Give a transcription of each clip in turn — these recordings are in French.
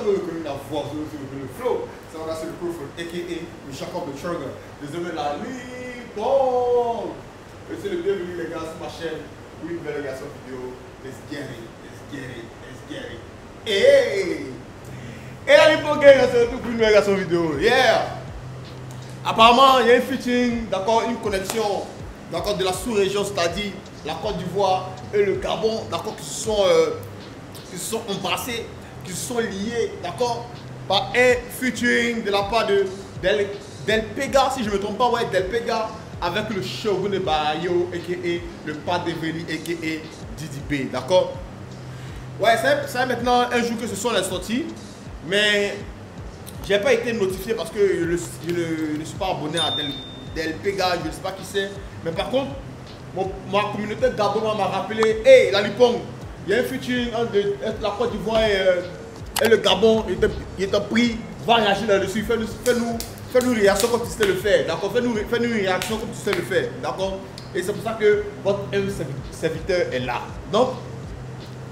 avez reconnu la voix, vous avez reconnu le flow. Ça va sur le Crawford, a.k.a. le Jacob de Trigger. Désolé la Lipong. Et c'est le bienvenu les gars sur ma chaîne. Oui, une nouvelle réaction vidéo. Let's get it, let's get it, let's get it. Hey! Et la Lipong gang, on se retrouve pour une nouvelle réaction vidéo. Yeah! Apparemment, il y a un featuring, d'accord, une connexion, d'accord, de la sous-région, c'est-à-dire la Côte d'Ivoire et le Gabon, d'accord, qui se sont embrassés, qui se sont liés, d'accord, par un featuring de la part de Del Pega, si je ne me trompe pas, ouais, Del Pega, avec le Shogun de Bayo, a.k.a. le Pas Develi, a.k.a. Didi B, d'accord. Ouais, c'est maintenant un jour que ce sont les sorties, mais je n'ai pas été notifié parce que je ne suis pas abonné à Del Pega, je ne sais pas qui c'est, mais par contre, ma communauté Gabon m'a rappelé, hey, la Lipong, il y a un featuring entre la Côte d'Ivoire et le Gabon, il est pris, va réagir là-dessus, fais-nous une réaction comme tu sais le faire, d'accord, fais-nous une réaction comme tu sais le faire, d'accord, et c'est pour ça que votre serviteur est là. Donc,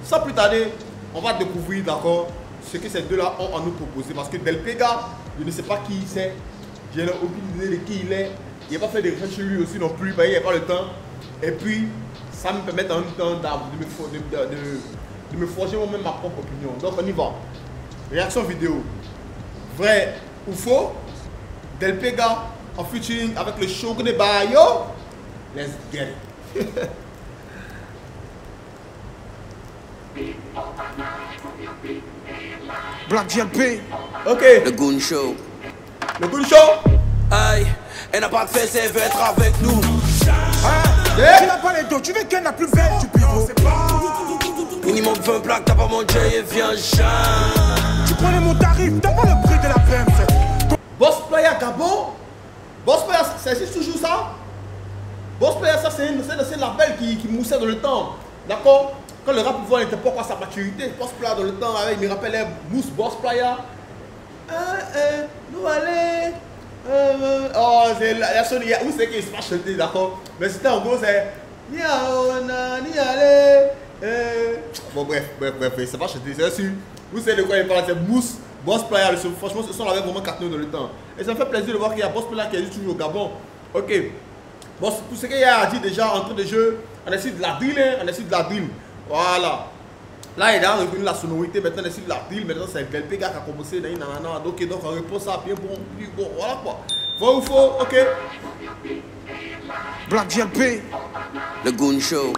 sans plus tarder, on va découvrir, d'accord, ce que ces deux-là ont à nous proposer, parce que Del Pega, je ne sais pas qui c'est, je n'ai aucune idée de qui il est, il n'a pas fait de recherche chez lui aussi non plus, il n'y a pas le temps. Et puis, ça me permet en même temps de me forger moi-même ma propre opinion. Donc, on y va. Réaction vidéo. Vrai ou faux? Del Pega en featuring avec le Shogun de Bayo. Let's get it. Black GLP. Ok. Le Goon Show. Le Goon Show. Aïe, elle n'a pas de fesses, elle veut être avec nous. Yeah. Tu n'as pas les dos, tu veux qu'elle la plus belle du bureau. Minimum 20 plaques, t'as pas mon J et viens Jean. Tu connais mon tarif, t'as pas le prix de la PMC. Boss Player Gabon. Boss Player, ça existe toujours ça? Boss Player, ça c'est un label qui moussait dans le temps. D'accord? Quand le rap pouvoir n'était pas encore à sa maturité, Boss Player dans le temps, il me rappelait Mousse Boss Player. Nous allons. Oh, c'est la chose, où c'est qu'il se passe chanter, d'accord? Mais c'était en gros, c'est. Bon, bref, c'est pas chanter, c'est sûr. Vous savez de quoi il parle, c'est Mousse, Boss Player. Franchement, ce son avait vraiment cartonné dans le temps. Et ça me fait plaisir de voir qu'il y a Boss Player qui existe toujours au Gabon. Ok. Bon, pour ce qu'il y a dit déjà en train de jeu, on essaie de la drill, hein, on essaie de la drill. Voilà. Là, il a revenu la sonorité, maintenant on essaie de la drill, maintenant c'est Del Pega qui a commencé, donc on répond ça bien bon, voilà quoi. Vrai ou faux, ok. Black GLP. Le Goon Show.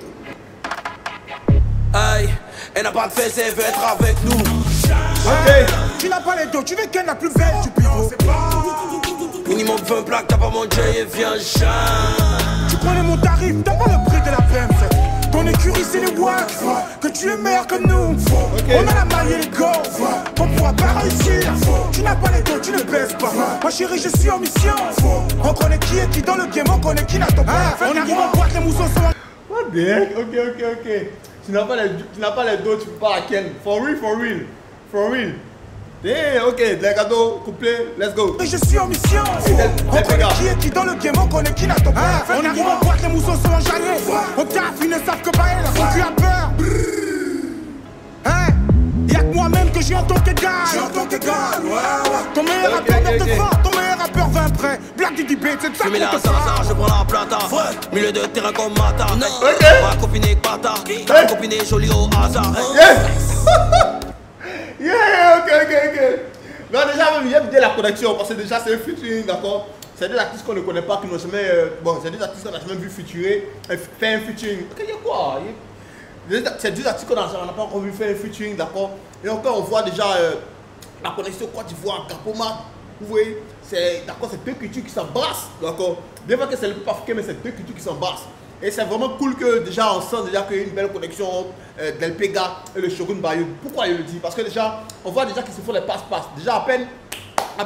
Aïe, elle n'a pas de fesses, elle veut être avec nous. Ok. Tu n'as pas les dos, tu veux qu'elle la plus belle du bureau. Minimum 20 plaques, t'as pas mon J et viens Jean. Tu connais mon tarif, t'as pas le prix de la PMC. Ton écurie c'est les wax, que tu es meilleur que nous. On a la maille et les go, on pourra pas réussir. Tu n'as pas les dos, tu ne baisses pas. Ma chérie, je suis en mission. On connaît qui est qui dans le game, on connaît qui n'a ton pas. On arrive en boîte, les moussons sont. What the heck? Ok. Tu n'as pas les dos, tu peux pas à Ken. For real. Hey, ok, les cadeaux, couplet, let's go. Je suis en mission. On connaît qui est qui dans le game, on connaît qui n'a ton pas. On arrive en boîte, les moussons sont enjaillés. On taffe, ils ne savent que pas elle, faut tu as peur. Hein? Y'a que moi-même que j'ai en tant qu'égal. Ton meilleur rappeur meurt de fort, ton meilleur rappeur va après. Black Didi B, c'est ça. Je mets la salsa, je prends la plata. Milieu de terrain comme Mata. Ma copine est bata. Ta copine est jolie au hasard. Yeah, ok. Non, déjà, même, j'aime bien la connexion parce que déjà, c'est un featuring, d'accord? C'est des artistes qu'on ne connaît pas, qui n'ont jamais. Bon, c'est des artistes qu'on n'a jamais vu featurer, faire un featuring. Ok, il y a quoi? C'est deux artistes qu'on n'a pas encore vu faire un featuring, d'accord? Et encore, on voit déjà la connexion Côte d'Ivoire, Gapoma. Vous voyez, c'est deux cultures qui s'embrassent, d'accord? Bien vrai que c'est le peuple africain, mais c'est deux cultures qui s'embrassent. Et c'est vraiment cool que déjà on sent déjà qu'il y a une belle connexion Del Pega et le Shogun Bayo. Pourquoi il le dit? Parce que déjà, on voit déjà qu'ils se font les passe-passe. Déjà à peine la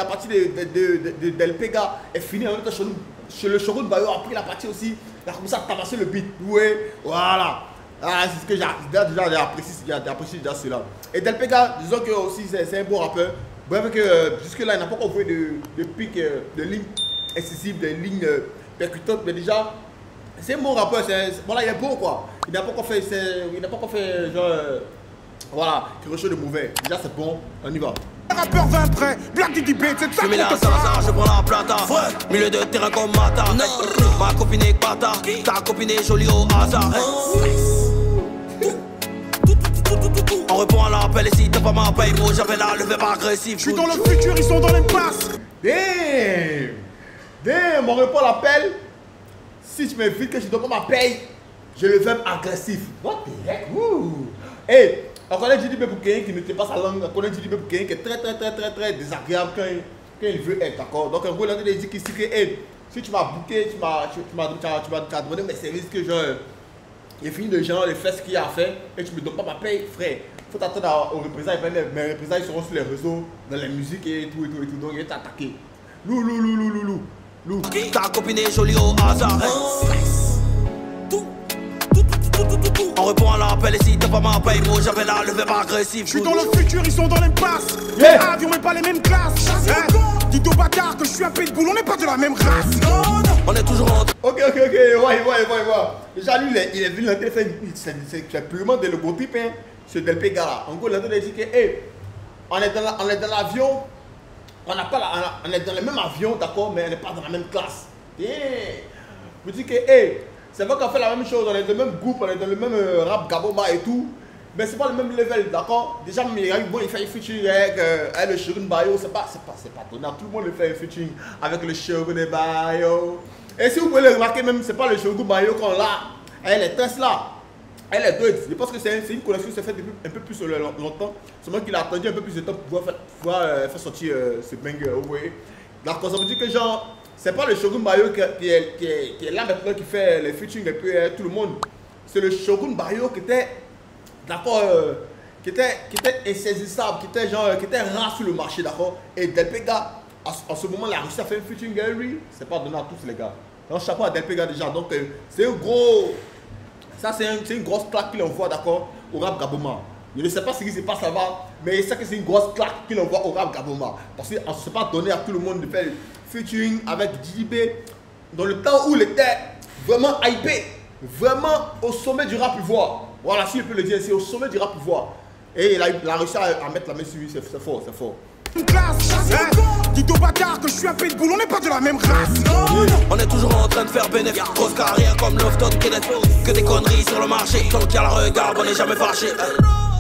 partie de Del Pega est finie, en même temps le Shogun Bayo a pris la partie aussi. Il a commencé à tabasser le beat. Oui, voilà. Ah, c'est ce que j'ai apprécié déjà cela. Et Del Pega, disons que aussi c'est un bon rappeur. Bref, que jusque là il n'a pas encore envoyé de pic, de lignes excessives, de lignes percutantes, mais déjà c'est un bon rappeur. Voilà, il est beau quoi. Il n'a pas encore fait genre Voilà, quelque chose de mauvais. Déjà c'est bon, on y va. Rappeur 20 près, Black Diddy Bait, c'est ça. J'suis là sans hasard, je prends la plata. Milieu de terrain comme Mata. Ma copine est bata. Ta copine est jolie au hasard. On répond à l'appel et si t'as pas ma paye, moi j'avais la levée pas agressive. Je suis dans le futur, ils sont dans l'impasse. Damn, on répond à l'appel. Si tu m'invites que je ne donne pas ma paye, j'ai le verbe agressif. What the heck? Hey, on connaît JDB pour quelqu'un qui ne tient pas sa langue. On connaît JDB pour quelqu'un qui est très désagréable quand il veut être, d'accord? Donc en gros, il a dit qu'ici que hey, si tu m'as booké, tu m'as demandé mes services que genre j'ai fini de genre les fesses qu'il a fait et tu me donnes pas ma paye, frère. Faut t'attendre aux représailles. Mes représailles seront sur les réseaux, dans la musique et tout. Donc il est attaqué. Lou. Ta copine est jolie au hasard. On répond à l'appel et si t'as pas ma paye, moi j'avais la levée pas agressive. Je suis dans le futur, ils sont dans l'impasse. Yeah. Avions mais pas les mêmes classes. Dites aux bâtards que je suis un pitbull, on n'est pas de la même race. On est toujours en... Ok, ouais. Déjà lui, il est venu dans le téléphone, c'est purement de le beau type, hein, ce Delpé gars là. En gros, il a dit que, hey, on est dans l'avion, on est dans le même avion, d'accord, mais on n'est pas dans la même classe. Je dis que, hey, c'est vrai qu'on fait la même chose, on est dans le même groupe, on est dans le même rap Gaboma et tout, mais c'est pas le même level, d'accord. Déjà, il fait un featuring avec le Shogun Bayo, c'est pas donnant, tout le monde le fait un featuring avec le Shogun Bayo. Et si vous pouvez le remarquer même, c'est pas le Shogun Bayo qu'on l'a, elle est Tesla. Elle est deux. Je pense que c'est une connexion qui s'est faite depuis un peu plus longtemps. C'est moi qui l'ai attendu un peu plus de temps pour pouvoir faire sortir ce banger. D'accord, ça veut dire que genre, c'est pas le Shogun Bayo qui est là maintenant qui fait les featuring et puis tout le monde. C'est le Shogun Bayo qui était, d'accord, qui était insaisissable, qui était rare sur le marché, d'accord. Et Delpega, en ce moment, il a réussi à faire un featuring avec lui. C'est pas donné à tous les gars. Donc chapeau à Delpega déjà. Donc c'est un gros. Ça, c'est une grosse claque qu'il envoie, d'accord, au rap Gaboma. Je ne sais pas ce qui se passe là-bas, mais il sait que c'est une grosse claque qu'il envoie au rap Gaboma. Parce que ce n'est pas donné à tout le monde de faire le featuring avec JDB dans le temps où il était vraiment hypé, vraiment au sommet du rap ivoire. Voilà, si je peux le dire, c'est au sommet du rap ivoire. Et il a réussi à mettre la main sur lui, c'est fort, c'est fort. Dites aux bâtards que je suis un pitbull, on n'est pas de la même race. On est toujours en train de faire bénéfice. Grosse carrière comme Lofton, que des conneries sur le marché. Tant qu'il y a le regard, on n'est jamais fâché.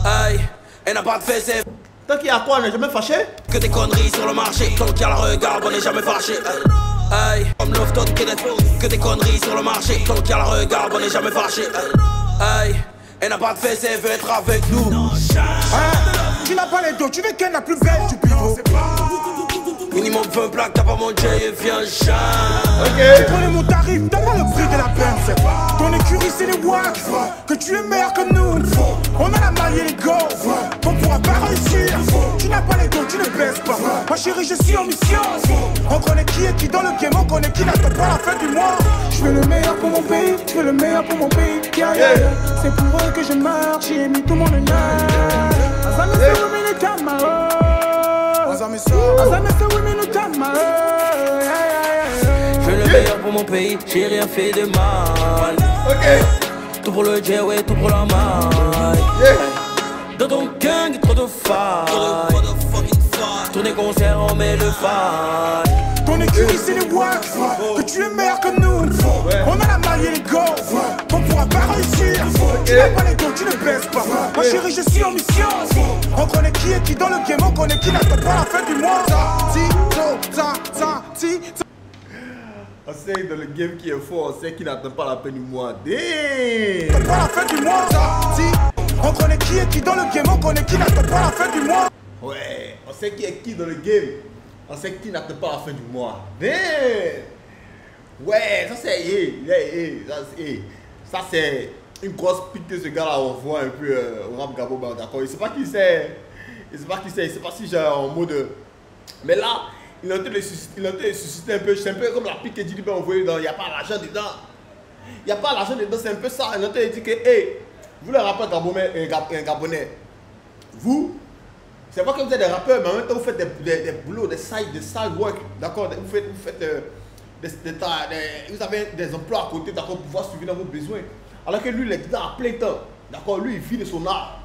Aïe, elle n'a pas de fessée. Tant qu'il y a quoi, on n'est jamais fâché. Que des conneries sur le marché. Tant qu'il y a le regard, on n'est jamais fâché. Aïe, comme Lofton, que des conneries sur le marché. Tant qu'il y a le regard, on n'est jamais fâché. Aïe, elle n'a pas de fessée, elle veut être avec nous. Tu n'as pas les dos, tu veux qu'elle la plus belle du pivot. Minimum 20 plaques, t'as pas mon J et viens chien. Tu prenais mon tarif, t'as pas le prix de la peine. Ton écurie c'est les wax, que tu es meilleur que nous. On a la maille et les go, on pourra pas réussir. Tu n'as pas les dos, tu ne baisses pas. Ma chérie, je suis en mission. On connaît qui est qui dans le game, on connaît qui n'attend pas la fin du mois. Je fais le meilleur pour mon pays, je fais le meilleur pour mon pays. C'est pour eux que je marche, j'ai mis tout mon honneur. Je fais le meilleur pour mon pays, j'ai rien fait de mal. Tout pour le jet, ouais, tout pour la maille. Dans ton gang, trop de failles. Tourner concert, on met le faille. Ton écurie c'est les wax, que tu es meilleur que nous. On a la maille et les go, on pourra pas réussir. Tu n'as pas les dos, tu ne baisses pas. Ma chérie, je suis en mission. On connaît qui est qui dans le game, on connaît qui n'attend pas la fin du mois. On sait dans le game qui est fort, on sait qu'il n'attend pas la fin du mois. Damn! Pas la fin du mois. On connaît qui est qui dans le game, on connaît qui n'attend pas la fin du mois. Ouais, on sait qui est qui dans le game. On sait qui n'attend pas la fin du mois. Damn! Ouais, ça c'est... ça c'est une grosse pique que ce gars-là envoie un peu au rap Gaboma, d'accord? Il sait pas qui c'est. Il sait pas si j'ai en mode... Mais là, il est en train de susciter un peu. C'est un peu comme la pique que JDB a envoyée dans... Il n'y a pas l'argent dedans. Il n'y a pas l'argent dedans, c'est un peu ça. Il est en train de dire que, hey, vous les rappeurs gabonais, vous, c'est pas que vous êtes des rappeurs, mais en même temps vous faites des boulots, des side work, d'accord? Vous avez des emplois à côté, d'accord, pour pouvoir suivre dans vos besoins. Alors que lui, il est dedans à plein temps, d'accord? Lui, il vit de son art.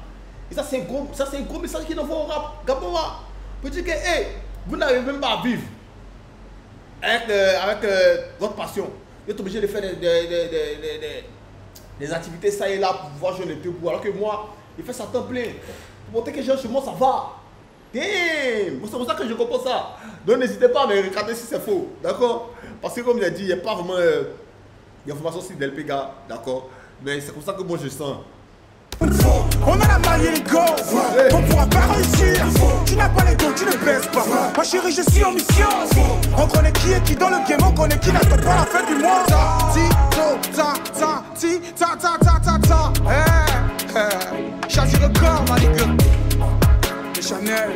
Et ça, c'est un gros message qu'il envoie au rap. Gamora, pour dire que, hey, vous n'arrivez même pas à vivre avec votre passion. Vous êtes obligé de faire des activités ça et là pour pouvoir jouer les deux bouts. Alors que moi, il fait ça temps plein. Pour montrer que les gens chez moi, ça va. Damn! C'est pour ça que je comprends ça. Donc n'hésitez pas à me regarder si c'est faux. D'accord? Parce que comme je l'ai dit, il n'y a pas vraiment d'informations sur Delpega. D'accord? Mais c'est comme ça que moi je sens. On a la maille et les go, on pourra pas réussir. Tu n'as pas les dos, tu ne baisses pas. Ma chérie, je suis en mission. On connaît qui est qui dans le game, on connaît qui n'attend pas la fin du mois. Chazi record, ma nigga. Le Chanel.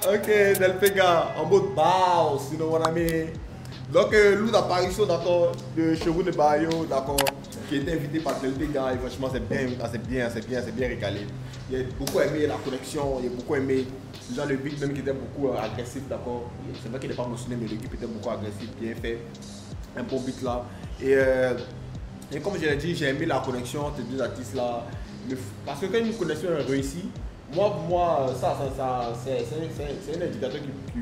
Ok, Delpega, en mode bounce, you know what I mean? Donc, l'eau d'apparition, d'accord, de Chevroux de Bayo, d'accord, qui était invité par Delpega, et franchement, c'est bien régalé. J'ai beaucoup aimé la connexion, j'ai beaucoup aimé déjà le beat même qui était beaucoup agressif, d'accord. C'est vrai qu'il n'est pas mentionné, mais l'équipe était beaucoup agressif, bien fait, un bon beat là. Et comme je l'ai dit, j'ai aimé la connexion entre ces deux artistes là, parce que quand une connexion est réussie, moi, ça c'est un indicateur qui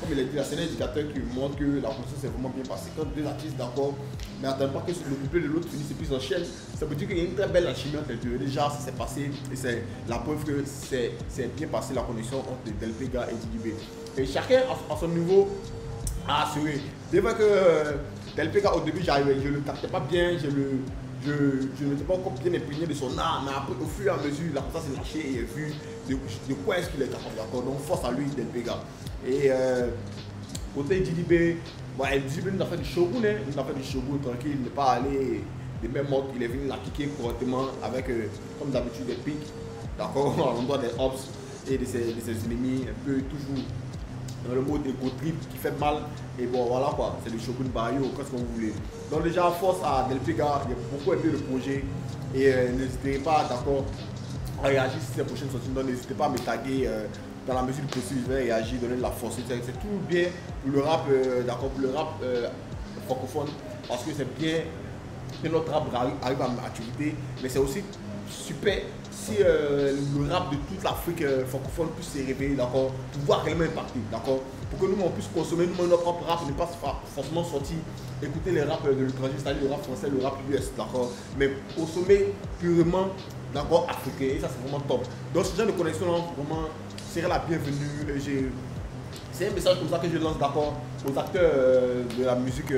comme il a dit, c'est un indicateur qui montre que la connexion s'est vraiment bien passée. Quand deux artistes d'accord, mais attendez pas que le couplet de l'autre finisse et puis s'enchaîne, ça veut dire qu'il y a une très belle alchimie entre les deux. Déjà, ça s'est passé et c'est la preuve que c'est bien passé la connexion entre Delpega et DDB. Et chacun à son niveau a assuré. C'est vrai que Delpega au début, je ne le captais pas bien, je n'étais pas encore bien imprégné de son art, mais après, au fur et à mesure, la ça s'est lâché et j'ai vu de quoi est-ce qu'il est capable d'accord. Donc force à lui, Delpega. Et côté DDB, DDB nous a fait du shogun, il nous a fait du shogun tranquille, il n'est pas allé des mêmes modes, il est venu la kicker correctement avec, comme d'habitude, des pics, d'accord, à l'endroit des hops et de ses ennemis, un peu toujours dans le mode égo trip qui fait mal. Et bon voilà quoi, c'est le Shogun Bayo, qu'est-ce que vous voulez. Donc déjà force à Delpega, il a beaucoup aimé le projet et n'hésitez pas d'accord à réagir sur ces prochaines sorties. Donc n'hésitez pas à me taguer dans la mesure du possible, je vais réagir, donner de la force. C'est tout bien pour le rap, d'accord, pour le rap francophone, parce que c'est bien que notre rap arrive à maturité, mais c'est aussi super si le rap de toute l'Afrique francophone puisse se réveiller, d'accord, pouvoir réellement impacter, d'accord, pour que nous on puisse consommer notre propre rap, ne pas forcément sortir, écouter les rap de l'étranger, c'est-à-dire le rap français, le rap US, d'accord, mais consommer purement, d'accord, africain, et ça c'est vraiment top. Donc ce genre de connexion là, vraiment, serait la bienvenue. C'est un message comme ça que je lance, d'accord, aux acteurs de la musique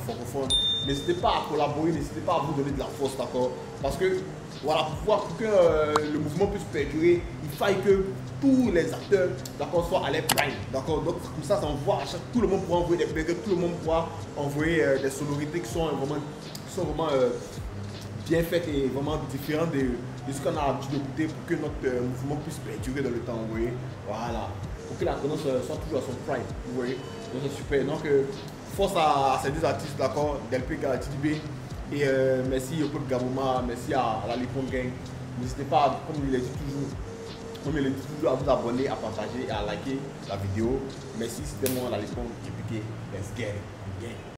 francophone. N'hésitez pas à collaborer, n'hésitez pas à vous donner de la force, d'accord, parce que voilà, pour que le mouvement puisse perdurer, il faille que tous les acteurs, d'accord, soient à leur prime, d'accord. Donc comme ça envoie à chaque, tout le monde pourra envoyer des bugs, tout le monde pourra envoyer des sonorités qui sont vraiment bien faites et vraiment différentes de ce qu'on a l'habitude d'écouter pour que notre mouvement puisse perdurer dans le temps, vous voyez. Voilà, pour que la tendance soit toujours à son prime, vous voyez. Donc c'est super. Donc force à ces deux artistes, d'accord, Delpega, DDB. Et merci au peuple Gamoma, merci à la Lipon Gang. N'hésitez pas, comme il est dit toujours, à vous abonner, à partager et à liker la vidéo. Merci, c'était moi, la Lipon, j'ai piqué. Let's get it.